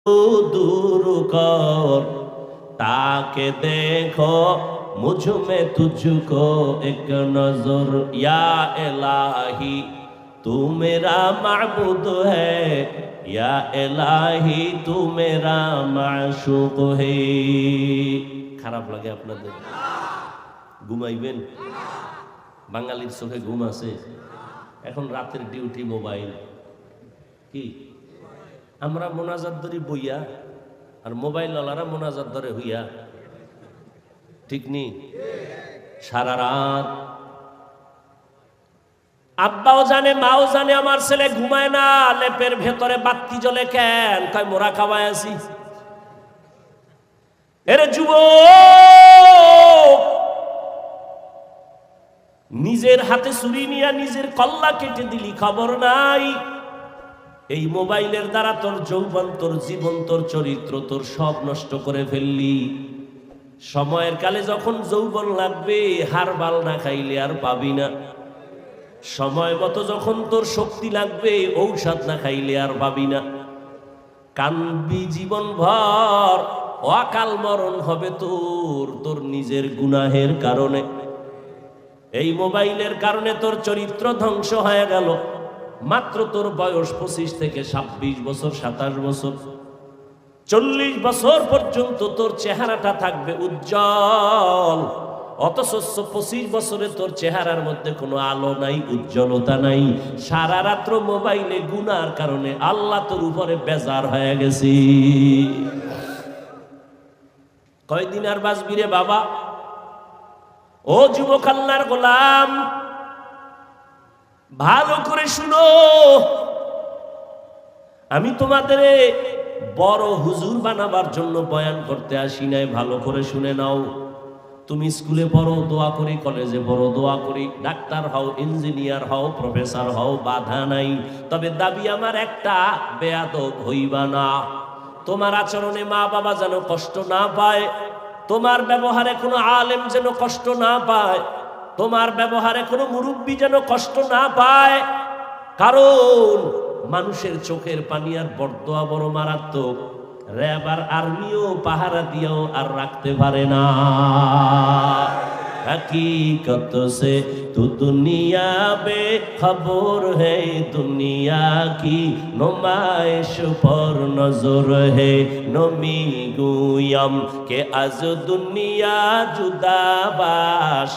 दूर कर ताके देखो मुझ में तुझको एक नजर या इलाही तू मेरा माबूद है या इलाही तू मेरा माशूक है। খারাপ লাগে আপনাদের? ঘুমাইবেন? বাঙালির চোখে ঘুম আছে? এখন রাতের ডিউটি মোবাইল কি আমরা মোনাজাত ধরি বইয়া আর মোবাইল ওয়ালারা মোনাজাত ধরে হইয়া, ঠিক নি? সারা রাত আব্বাও জানে মাও জানে আমার ছেলে ঘুমায় না, লেপের ভেতরে বাতি জ্বলে কেন? কয় মোরা খাওয়ায় আছি। এর যুবক নিজের হাতে ছুরি নিয়ে নিজের কল্লা কেটে দিলি, খবর নাই। এই মোবাইলের দ্বারা তোর যৌবন, তোর জীবন, তোর চরিত্র, তোর সব নষ্ট করে ফেললি। সময়ের কালে যখন যৌবন লাগবে, হারবাল না খাইলে আর পাবি না। সময় মতো যখন তোর শক্তি লাগবে, ঔষধ না খাইলে আর পাবি না। কানবি জীবন ভর, অকাল মরণ হবে তোর, তোর নিজের গুনাহের কারণে। এই মোবাইলের কারণে তোর চরিত্র ধ্বংস হয়ে গেল। মাত্র তোর বয়স 25 থেকে 26 বছর, 27 বছর, 40 বছর পর্যন্ত তোর চেহারাটা থাকবে উজ্জ্বল, অথচ 25 বছরে তোর চেহারার মধ্যে কোনো আলো নাই, উজ্জ্বলতা নাই। সারা রাত্র মোবাইলে গুনার কারণে আল্লাহ তোর উপরে বেজার হয়ে গেছি। কয়দিন আর বাঁচবি রে বাবা? ও যুবক আল্লাহর গোলাম, ভালো করে শুনো। আমি তোমাদের বড় হুজুর বানাবার জন্য বয়ান করতে আসি নাই, ভালো করে শুনে নাও। তুমি স্কুলে পড়ো, দোয়া করি, কলেজে পড়ো, দোয়া করি, ডাক্তার হও, ইঞ্জিনিয়ার হও, প্রফেসর হও, বাধা নাই। তবে দাবি আমার একটা, বেয়াদব হইবা না। তোমার আচরণে মা বাবা যেন কষ্ট না পায়, তোমার ব্যবহারে কোনো আলেম যেন কষ্ট না পায়, তোমার ব্যবহারে কোনো মুরব্বী যেন কষ্ট না পায়। কারণ মানুষের চোখের পানি আর বরদোয়া বড় মারাত্মক। র্যাব আর আর্মিও পাহারা দিয়েও আর রাখতে পারে না। हकीकत से तू दुनिया बेखबर है, दुनिया की नुमाइश पर नजर है। नमी गुयम के आज दुनिया जुदा बाश।